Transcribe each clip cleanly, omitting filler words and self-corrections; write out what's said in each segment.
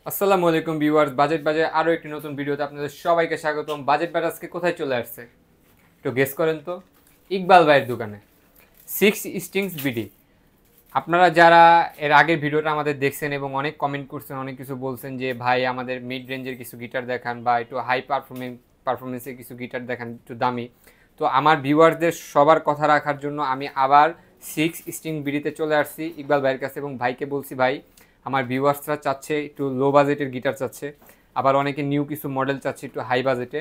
আসসালামু আলাইকুম viewers, budget বাজার আরও একটি নতুন ভিডিওতে আপনাদের সবাইকে স্বাগতম। বাজেট বাজার আজকে কোথায় চলে আসছে একটু গেস করেন তো? ইকবাল ভাইয়ের দোকানে, সিক্স স্ট্রিংস বিডি। আপনারা যারা এর আগের ভিডিওটা আমাদের দেখছেন এবং অনেক কমেন্ট করছেন, অনেক কিছু বলছেন যে ভাই আমাদের মিড রেঞ্জের কিছু গিটার দেখান বা একটু হাই পারফরমেন্সের কিছু গিটার দেখান, একটু দামি। তো আমার ভিউয়ারদের সবার কথা রাখার জন্য আমি আবার সিক্স স্ট্রিং বিডিতে চলে আসছি ইকবাল ভাইয়ের কাছে এবং ভাইকে বলছি ভাই আমার ভিউয়ার্সরা চাচ্ছে একটু লো বাজেটের গিটার চাচ্ছে, আবার অনেকে নিউ কিছু মডেল চাচ্ছে একটু হাই বাজেটে।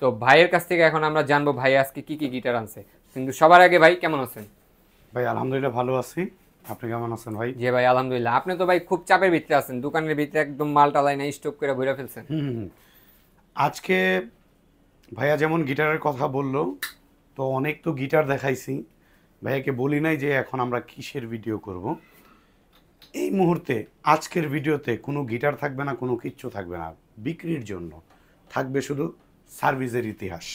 তো ভাইয়ের কাছ থেকে এখন আমরা জানবো ভাই আজকে কী কী গিটার আনছে। কিন্তু সবার আগে ভাই কেমন আছেন? ভাই আলহামদুলিল্লাহ ভালো আছি। আপনি কেমন আছেন ভাই? জি ভাই আলহামদুলিল্লাহ। আপনি তো ভাই খুব চাপের ভিতরে আছেন, দোকানের ভিতরে একদম মালটা লাইনে স্টক করে ভরে ফেলছেন। আজকে ভাইয়া যেমন গিটারের কথা বললো, তো অনেক তো গিটার দেখাইছি। ভাইয়াকে বলি নাই যে এখন আমরা কিসের ভিডিও করব। এই মুহূর্তে আজকের ভিডিওতে কোনো গিটার থাকবে না, কোনো কিচ্ছু থাকবে না বিক্রির জন্য। থাকবে শুধু সার্ভিসের ইতিহাস,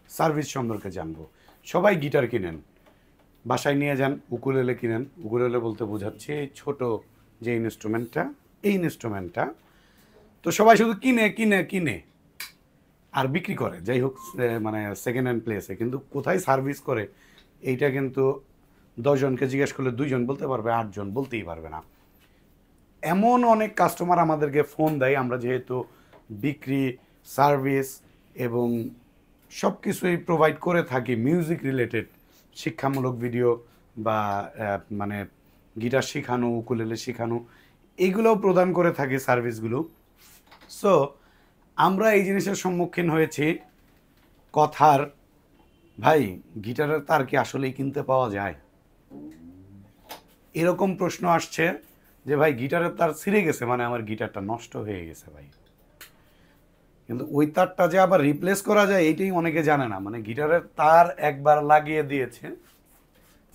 সার্ভিস সম্পর্কে জানবো। সবাই গিটার কিনেন, বাসায় নিয়ে যান, উকুলেলে কিনেন। উকুলেলে বলতে বোঝাচ্ছে এই ছোট যে ইনস্ট্রুমেন্টটা, এই ইনস্ট্রুমেন্টটা। তো সবাই শুধু কিনে কিনে কিনে আর বিক্রি করে, যাই হোক মানে সেকেন্ড হ্যান্ড প্লেসে, কিন্তু কোথায় সার্ভিস করে এইটা কিন্তু 10 জনকে জিজ্ঞেস করলে 2 জন বলতে পারবে, 8 জন বলতেই পারবে না। এমন অনেক কাস্টমার আমাদেরকে ফোন দেয়, আমরা যেহেতু বিক্রি, সার্ভিস এবং সব কিছুই প্রোভাইড করে থাকি মিউজিক রিলেটেড, শিক্ষামূলক ভিডিও বা মানে গিটার শেখানো, উকুলেলে শেখানো, এইগুলোও প্রদান করে থাকি সার্ভিসগুলো। সো আমরা এই জিনিসের সম্মুখীন হয়েছি কথার, ভাই গিটারের তার কি আসলেই কিনতে পাওয়া যায়? এরকম প্রশ্ন আসছে যে ভাই গিটারের তার ছিঁড়ে গেছে, মানে আমার গিটারটা নষ্ট হয়ে গেছে ভাই। কিন্তু ওই তারটা যে আবার রিপ্লেস করা যায় এইটাই অনেকে জানে না। মানে গিটারের তার একবার লাগিয়ে দিয়েছে,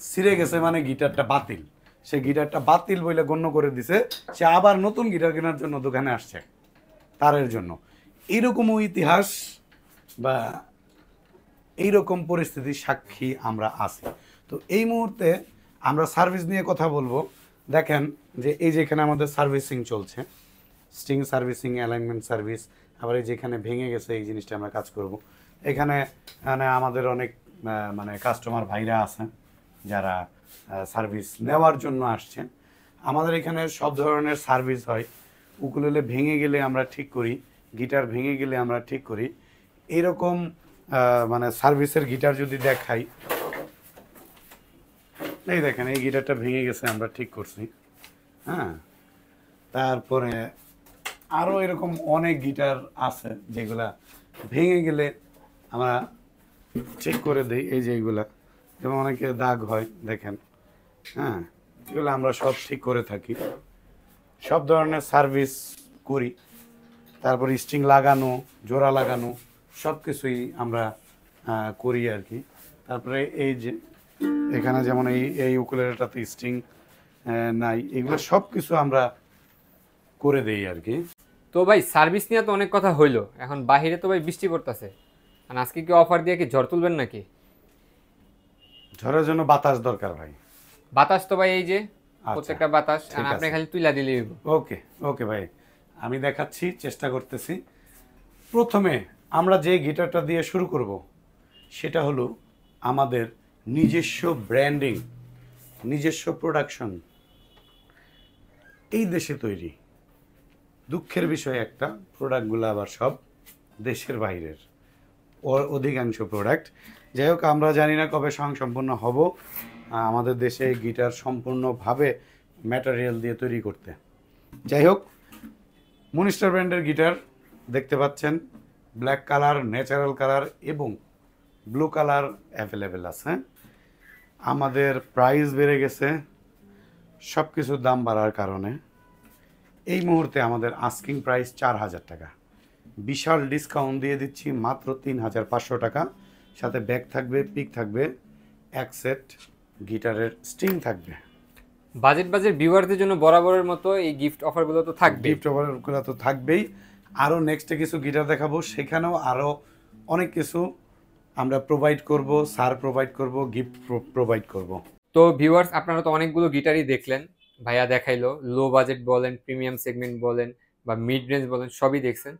ছিঁড়ে গেছে মানে গিটারটা বাতিল। সে গিটারটা বাতিল বলে গণ্য করে দিছে, সে আবার নতুন গিটার কেনার জন্য দোকানে আসছে তারের জন্য। এইরকমও ইতিহাস বা এইরকম পরিস্থিতির সাক্ষী আমরা আছি। তো এই মুহূর্তে আমরা সার্ভিস নিয়ে কথা বলবো। দেখেন যে এই যেখানে আমাদের সার্ভিসিং চলছে, স্ট্রিং সার্ভিসিং, অ্যালাইনমেন্ট সার্ভিস, আবার এই যেখানে ভেঙে গেছে এই জিনিসটা আমরা কাজ করব। এখানে মানে আমাদের অনেক মানে কাস্টমার ভাইরা আছেন যারা সার্ভিস নেওয়ার জন্য আসছেন। আমাদের এখানে সব ধরনের সার্ভিস হয়। উকুলেলে ভেঙে গেলে আমরা ঠিক করি, গিটার ভেঙে গেলে আমরা ঠিক করি। এইরকম মানে সার্ভিসের গিটার যদি দেখাই, এই দেখেন এই গিটারটা ভেঙে গেছে, আমরা ঠিক করছি। হ্যাঁ, তারপরে আরও এরকম অনেক গিটার আছে যেগুলা ভেঙে গেলে আমরা ঠিক করে দিই। এই যে এইগুলা, যেমন অনেকে দাগ হয় দেখেন, হ্যাঁ, এগুলো আমরা সব ঠিক করে থাকি। সব ধরনের সার্ভিস করি। তারপর স্ট্রিং লাগানো, জোড়া লাগানো, সব কিছুই আমরা করি আর কি। তারপরে এই যে এখানে যেমন এই এই উকুলেলেটাতে স্ট্রিং নাই, এগুলো সব কিছু আমরা করে দেই আর কি। তো ভাই সার্ভিস নিয়ে তো অনেক কথা হইলো, এখন বাহিরে তো ভাই বৃষ্টি পড়তেছে, আর আজকে কি অফার দিয়ে কি ঝড় তুলবেন নাকি? ঝড়ের জন্য বাতাস দরকার ভাই। বাতাস তো ভাই এই যে আচ্ছা, প্রত্যেকটা বাতাস, আর ঠিক আপনি আছে। খালি তুইলা দিলেই হইব। ওকে ওকে ভাই, আমি দেখাচ্ছি, চেষ্টা করতেছি। প্রথমে আমরা যে গিটারটা দিয়ে শুরু করব সেটা হলো আমাদের নিজস্ব ব্র্যান্ডিং, নিজস্ব প্রোডাকশন, এই দেশে তৈরি। দুঃখের বিষয় একটা, প্রোডাক্টগুলো আবার সব দেশের বাইরের, অধিকাংশ প্রোডাক্ট। যাই হোক, আমরা জানি না কবে স্বয়ংসম্পূর্ণ হব আমাদের দেশে গিটার সম্পূর্ণভাবে ম্যাটেরিয়াল দিয়ে তৈরি করতে। যাই হোক, মনিস্টার ব্র্যান্ডের গিটার দেখতে পাচ্ছেন, ব্ল্যাক কালার, ন্যাচারাল কালার এবং ব্লু কালার অ্যাভেলেবেল আছে। আমাদের প্রাইস বেড়ে গেছে সব কিছুর দাম বাড়ার কারণে। এই মুহূর্তে আমাদের আস্কিং প্রাইস 4,000 টাকা, বিশাল ডিসকাউন্ট দিয়ে দিচ্ছি মাত্র 3,500 টাকা। সাথে ব্যাগ থাকবে, পিক থাকবে, এক সেট গিটারের স্ট্রিং থাকবে। বাজেট ভিউয়ারদের জন্য বরাবরের মতো এই গিফট অফারগুলো তো থাকবে। গিফট অফারগুলো তো থাকবেই। আরও নেক্সটে কিছু গিটার দেখাবো, সেখানেও আরও অনেক কিছু আমরা প্রোভাইড করব, সার প্রোভাইড করব, গিফট প্রোভাইড করব। তো ভিউয়ার্স আপনারা তো অনেকগুলো গিটারই দেখলেন, ভাইয়া দেখাইলো, লো বাজেট বলেন, প্রিমিয়াম সেগমেন্ট বলেন, বা মিড রেঞ্জ বলেন সবই দেখছেন।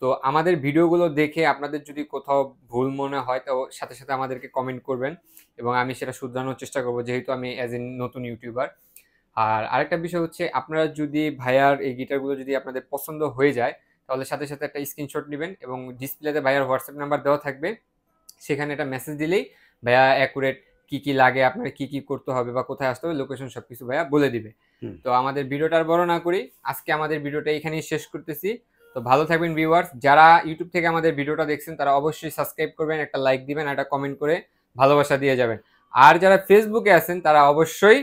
তো আমাদের ভিডিওগুলো দেখে আপনাদের যদি কোথাও ভুল মনে হয় তো সাথে সাথে আমাদেরকে কমেন্ট করবেন এবং আমি সেটা শুধরানোর চেষ্টা করব, যেহেতু আমি অ্যাজ এ নতুন ইউটিউবার। আর আরেকটা বিষয় হচ্ছে, আপনারা যদি ভাইয়ার এই গিটারগুলো যদি আপনাদের পছন্দ হয়ে যায় তাহলে সাথে সাথে একটা স্ক্রিনশট নেবেন এবং ডিসপ্লেতে ভাইয়ার হোয়াটসঅ্যাপ নাম্বার দেওয়া থাকবে, সেখানে একটা মেসেজ দিলেই ভাইয়া অ্যাকুরেট কি কি লাগে, আপনার কি কি করতে হবে বা কোথায় আসতে হবে, লোকেশন সবকিছু ভাইয়া বলে দিবে। তো আমাদের ভিডিওটা আর বড় না করি, আজকে আমাদের ভিডিওটা এখানেই শেষ করতেছি। তো ভালো থাকবেন ভিউয়ার্স, যারা ইউটিউব থেকে আমাদের ভিডিওটা দেখছেন তারা অবশ্যই সাবস্ক্রাইব করবেন, একটা লাইক দিবেন, একটা কমেন্ট করে ভালোবাসা দিয়ে যাবেন। আর যারা ফেসবুকে আছেন তারা অবশ্যই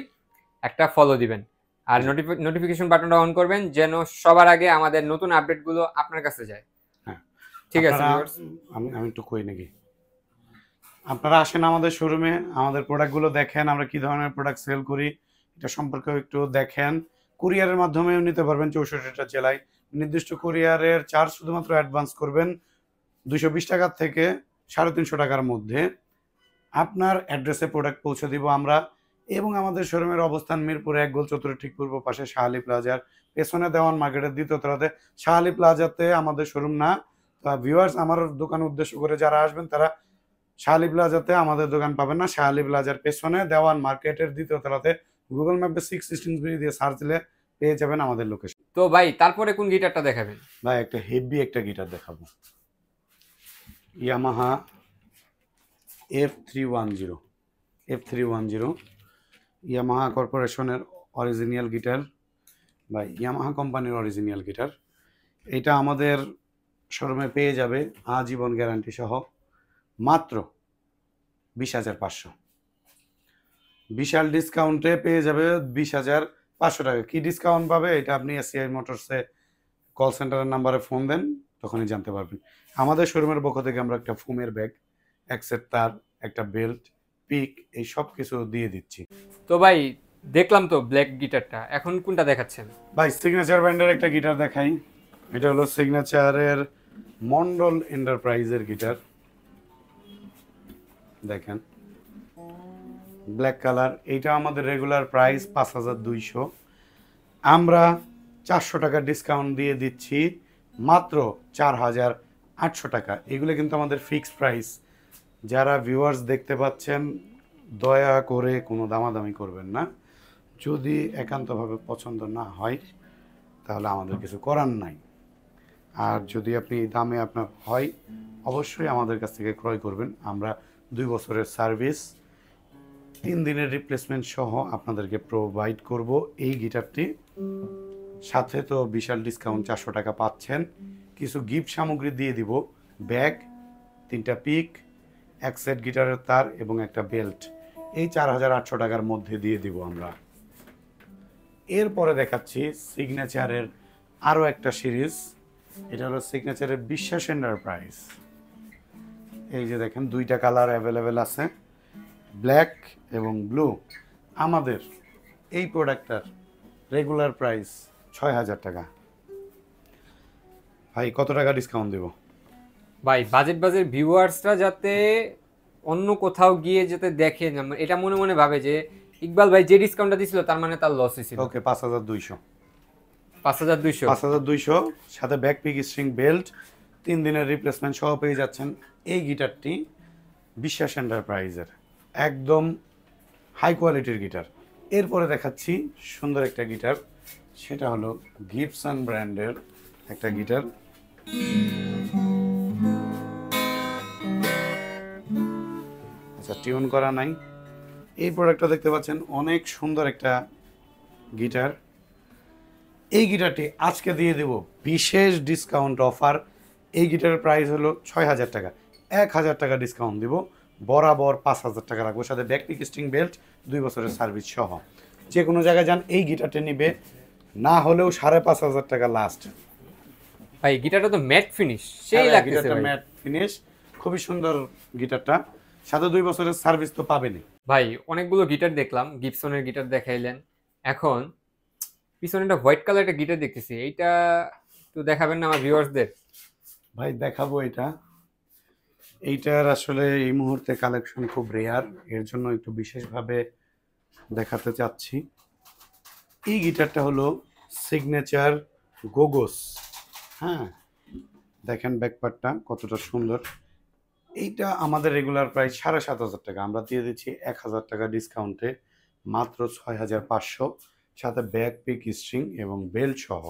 একটা ফলো দিবেন আর নোটিফিকেশন বাটনটা অন করবেন যেন সবার আগে আমাদের নতুন আপডেটগুলো আপনার কাছে যায়। হ্যাঁ, ঠিক আছে ভিউয়ার্স, আমি একটু কই নাকি, আপনারা আসেন আমাদের শোরুমে, আমাদের প্রোডাক্টগুলো দেখেন, আমরা কি ধরনের প্রোডাক্ট সেল করি এটা সম্পর্কে একটু দেখেন। কুরিয়ারের মাধ্যমেও নিতে পারবেন 64টা জেলায়। নির্দিষ্ট কুরিয়ারের চার্জ শুধুমাত্র অ্যাডভান্স করবেন 220 টাকার থেকে 350 টাকার মধ্যে। আপনার অ্যাড্রেসে প্রোডাক্ট পৌঁছে দিব আমরা। এবং আমাদের শোরুমের অবস্থান মিরপুর 1 গোল চত্বরের ঠিক পূর্ব পাশে শাহালি প্লাজার পেছনে দেওয়ান মার্কেটের দ্বিতীয় তলাতে। শাহালি প্লাজাতে আমাদের শোরুম না। ভিউয়ার্স, আমার দোকান উদ্দেশ্য করে যারা আসবেন তারা শাহালি প্লাজাতে আমাদের দোকান পাবেন না, শাহালি প্লাজার পেছনে দেওয়ান মার্কেটের দ্বিতীয় তলাতে গুগল ম্যাপে 6 স্টিংস বিডি দিয়ে সার্চ দিলে পেয়ে যাবেন আমাদের লোকেশন। তো ভাই তারপরে কোন গিটারটা দেখাবেন? ভাই একটা হেভি একটা গিটার দেখাবো, ইয়ামাহা F310 ইয়ামাহা কর্পোরেশনের অরিজিনাল গিটার বা ইয়ামাহা কোম্পানির অরিজিনাল গিটার। এটা আমাদের শোরুমে পেয়ে যাবে আজীবন গ্যারান্টি সহ মাত্র 20,500। বিশাল ডিসকাউন্টে পেয়ে যাবে 20,500 টাকা। কি ডিসকাউন্ট পাবে এটা আপনি এসিআই মোটরসে কল সেন্টারের নাম্বারে ফোন দেন, তখনই জানতে পারবেন। আমাদের শোরুমের পক্ষ থেকে আমরা একটা ফোমের ব্যাগ, এক সেট তার, একটা বেল্ট, পিক, এই সব কিছু দিয়ে দিচ্ছি। তো ভাই দেখলাম তো ব্ল্যাক গিটারটা, এখন কোনটা দেখাচ্ছেন? ভাই সিগনেচার ব্র্যান্ডের একটা গিটার দেখাই। এটা হলো সিগনেচারের মন্ডল এন্টারপ্রাইজের গিটার। দেখেন ব্ল্যাক কালার, এইটা আমাদের রেগুলার প্রাইস 5,200। আমরা 400 টাকা ডিসকাউন্ট দিয়ে দিচ্ছি মাত্র 4,800 টাকা। এগুলো কিন্তু আমাদের ফিক্সড প্রাইস। যারা ভিউয়ার্স দেখতে পাচ্ছেন দয়া করে কোনো দামাদামি করবেন না। যদি একান্তভাবে পছন্দ না হয় তাহলে আমাদের কিছু করার নাই। আর যদি আপনি দামে আপনার হয় অবশ্যই আমাদের কাছ থেকে ক্রয় করবেন। আমরা 2 বছরের সার্ভিস, 3 দিনের রিপ্লেসমেন্ট সহ আপনাদেরকে প্রোভাইড করব এই গিটারটি। সাথে তো বিশাল ডিসকাউন্ট 400 টাকা পাচ্ছেন। কিছু গিফট সামগ্রী দিয়ে দিব, ব্যাগ, 3টা পিক, এক সেট গিটারের তার এবং একটা বেল্ট। এই 4,800 টাকার মধ্যে দিয়ে দিব আমরা। এরপরে দেখাচ্ছি সিগনেচারের আরও একটা সিরিজ। এটা হলো সিগনেচারের বিশ্বাস এন্টারপ্রাইজ। এই যে দেখেন 2টা কালার অ্যাভেলেবেল আছে, ব্ল্যাক এবং ব্লু। আমাদের এই প্রোডাক্টটার রেগুলার প্রাইস 6,000 টাকা। ভাই কত টাকা ডিসকাউন্ট দেব? ভাই বাজেট ভিউয়ার্সরা যাতে অন্য কোথাও গিয়ে যাতে দেখে এটা মনে মনে ভাবে যে ইকবাল ভাই যে ডিসকাউন্টটা দিছিল তার মানে তার লস হয়েছিল। ওকে 5,200। 5,200 সাথে ব্যাক পিক, স্ট্রিং, বেল্ট, 3 দিনের রিপ্লেসমেন্ট সহ পেয়ে যাচ্ছেন এই গিটারটি বিশ্বাস এন্টারপ্রাইজের, একদম হাই কোয়ালিটির গিটার। এরপরে দেখাচ্ছি সুন্দর একটা গিটার, সেটা হলো গিবসন ব্র্যান্ডের একটা গিটার। আচ্ছা, টিউন করা নাই। এই প্রোডাক্টটা দেখতে পাচ্ছেন, অনেক সুন্দর একটা গিটার। এই গিটারটি আজকে দিয়ে দেব বিশেষ ডিসকাউন্ট অফার। এই গিটারের প্রাইস হলো 6,000 টাকা। 1,000 টাকা ডিসকাউন্ট দিব, বরাবর 5,000 টাকা রাখবো, সাথে ব্যাক পিক, স্ট্রিং, বেল্ট, 2 বছরের সার্ভিস সহ। যে কোনো জায়গায় যান এই গিটারটি নিবে না হলেও 5,500 টাকা লাস্ট। ভাই গিটারটা তো ম্যাট ফিনিশ, সেই লাগতেছে ভাই। ম্যাট ফিনিশ, খুবই সুন্দর গিটারটা, সাথে 2 বছরের সার্ভিস তো পাবেনই। ভাই অনেকগুলো গিটার দেখলাম, গিবসনের গিটার দেখাইলেন, এখন পিছনে একটা হোয়াইট কালার একটা গিটার দেখতেছি, এইটা একটু দেখাবেন না আমার ভিউয়ার্সদের? ভাই দেখাবো এটা। এইটার আসলে এই মুহূর্তে কালেকশন খুব রেয়ার, এর জন্য একটু বিশেষভাবে দেখাতে চাচ্ছি। এই গিটারটা হলো সিগনেচার গোগোস হ্যাঁ, দেখেন ব্যাকপার্টটা কতটা সুন্দর। এইটা আমাদের রেগুলার প্রাইস 7,500 টাকা, আমরা দিয়ে দিচ্ছি 1,000 টাকা ডিসকাউন্টে মাত্র 6,500, সাথে ব্যাক পিক স্ট্রিং এবং বেল্ট সহ।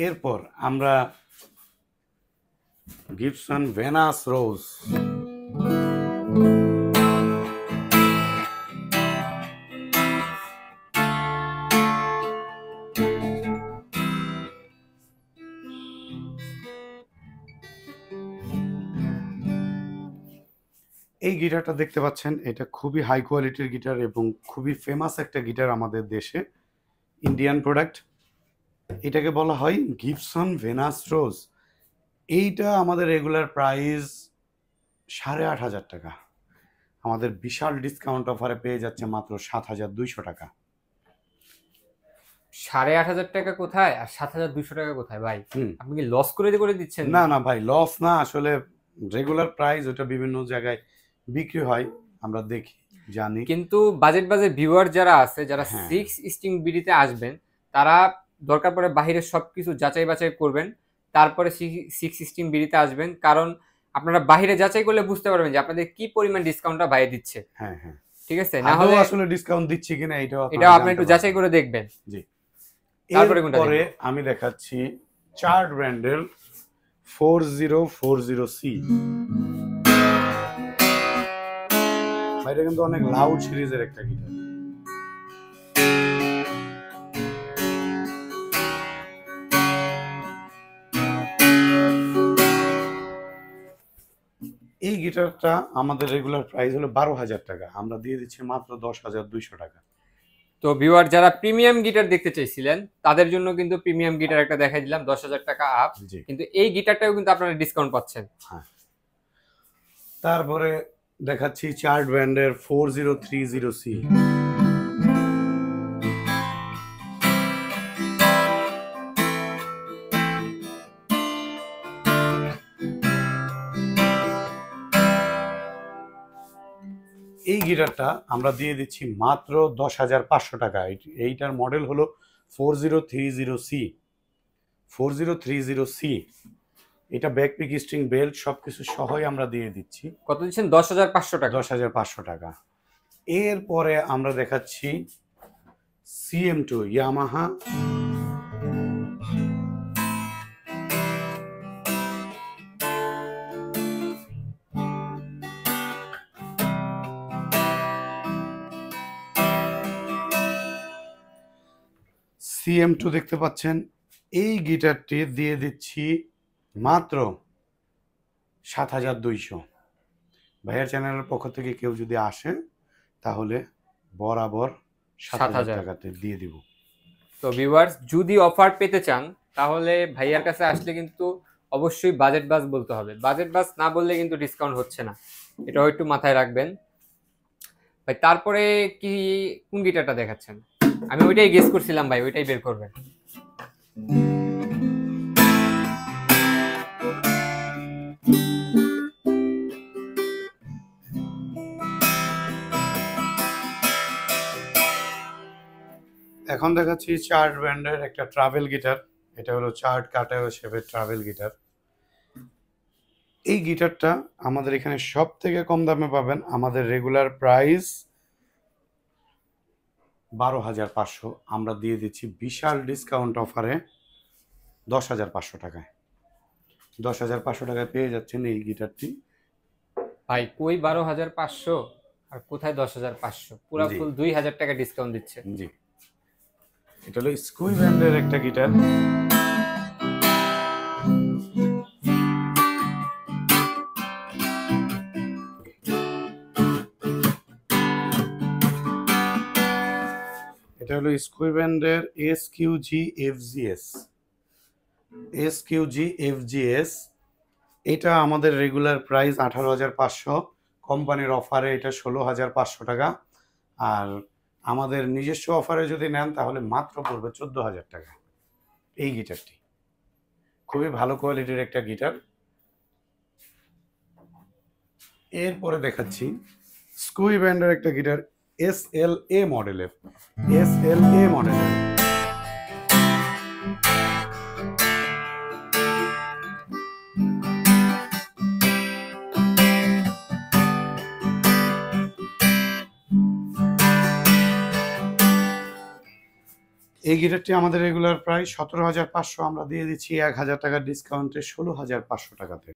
এরপর আমরা গিবসন ভেনাস রোজ, এই গিটারটা দেখতে পাচ্ছেন, এটা খুবই হাই কোয়ালিটির গিটার এবং খুবই ফেমাস একটা গিটার আমাদের দেশে, ইন্ডিয়ান প্রোডাক্ট। এটাকে বলা হয় গিবসন ভেনাস রোজ। এইটা আমাদের রেগুলার প্রাইস 8,500 টাকা, আমাদের বিশাল ডিসকাউন্ট অফারে পেয়ে যাচ্ছে মাত্র 7,200 টাকা। 8,500 টাকা কোথায় আর 7,200 টাকা কোথায় ভাই? আপনি কি লস করে দিচ্ছেন? না না ভাই, লস না, আসলে রেগুলার প্রাইস ওটা বিভিন্ন জায়গায় বিক্রি হয়, আমরা দেখি জানি। কিন্তু বাজেট ভিউয়ার যারা আছে, যারা হ্যাঁ। 6 স্ট্রিং বিডিতে আসবেন, তারা দরকার পড়ে বাহিরের সবকিছু যাচাই বাছাই করবেন, তারপরে 6 স্ট্রিং বিডিতে আসবেন। কারণ আপনারা বাহিরে যাচাই করলে বুঝতে পারবেন যে আপনাদের কি পরিমাণ ডিসকাউন্টটা বাইরে দিচ্ছে। হ্যাঁ হ্যাঁ, ঠিক আছে, না হলে আসলে ডিসকাউন্ট দিচ্ছি কিনা এটা আপনি একটু যাচাই করে দেখবেন। জি। তারপরে কোনটা এরপরে আমি দেখাচ্ছি চার্ট ব্র্যান্ডের 4040C। এটা কিন্তু অনেক লাউড সিরিজের একটা গিটার। এই গিটারটা আমাদের রেগুলার প্রাইস হলো 12,000 টাকা, আমরা দিয়ে দিচ্ছি মাত্র 10,200 টাকা। তো ভিউয়ার যারা প্রিমিয়াম গিটার দেখতে চাইছিলেন, তাদের জন্য কিন্তু প্রিমিয়াম গিটার একটা দেখাই দিলাম 10,000 টাকা আপ। কিন্তু এই গিটারটাও কিন্তু আপনারা ডিসকাউন্ট পাচ্ছেন। হ্যাঁ, তারপরে দেখাচ্ছি চার্ট ব্র্যান্ডের 4030C। এই গিটারটা আমরা দিয়ে দিচ্ছি মাত্র 10,500 টাকা। এইটার মডেল হলো 4030C। 4030C, এটা ব্যাকপিক স্ট্রিং বেল্ট সবকিছু সহই আমরা দিয়ে দিচ্ছি। কত দিচ্ছেন? 10,500 টাকা। 10,500 টাকা। এরপরে আমরা দেখাচ্ছি CM2 ইয়ামাহা। CM2 দেখতে পাচ্ছেন, এই গিটারটি দিয়ে দিচ্ছি মাত্র 7,200। ভাইয়ার চ্যানেলের পক্ষ থেকে কেউ যদি আসে তাহলে বরাবর 7,000 টাকাতে দিয়ে দিব। তো ভিউয়ার্স, যদি অফার পেতে চান তাহলে ভাইয়ার কাছে আসলে কিন্তু অবশ্যই বাজেট বাস বলতে হবে। বাজেট বাস না বললে কিন্তু ডিসকাউন্ট হচ্ছে না, এটাও একটু মাথায় রাখবেন ভাই। তারপরে কি কোন গিটারটা দেখাচ্ছেন? আমি ওইটাই গেস করছিলাম ভাই, ওইটাই বের করবেন। এখন দেখাচ্ছি চার্ট ব্র্যান্ডের একটা ট্রাভেল গিটার। এটা হলো চার্ট কাটাও শেপের ট্রাভেল গিটার। এই গিটারটা আমাদের এখানে সব থেকে কম দামে পাবেন, আমাদের রেগুলার প্রাইস 12,500, আমরা দিয়ে দিচ্ছি বিশাল ডিসকাউন্ট অফারে 10,500 টাকায়। 10,500 টাকায় পেয়ে যাচ্ছেন এই গিটারটি। ভাই কই 12,500 আর কোথায় 10,500? পুরা ফুল 2,000 টাকা ডিসকাউন্ট দিচ্ছে। জি, এটা হলো স্কুই ব্র্যান্ডের একটা গিটার। এটা হলো স্কুই ব্র্যান্ডের SQG FGS। এটা আমাদের রেগুলার প্রাইস 18,500, কোম্পানির অফারে এটা 16,500 টাকা, আর আমাদের নিজস্ব অফারে যদি নেন তাহলে মাত্র পড়বে 14,000 টাকা। এই গিটারটি খুবই ভালো কোয়ালিটির একটা গিটার। এরপরে দেখাচ্ছি স্কুই ব্র্যান্ডের একটা গিটার SLA মডেলের। এই গিটারটি আমাদের রেগুলার প্রায় 17,500, আমরা দিয়ে দিচ্ছি 1,000 টাকার ডিসকাউন্টে 16,500 টাকাতে।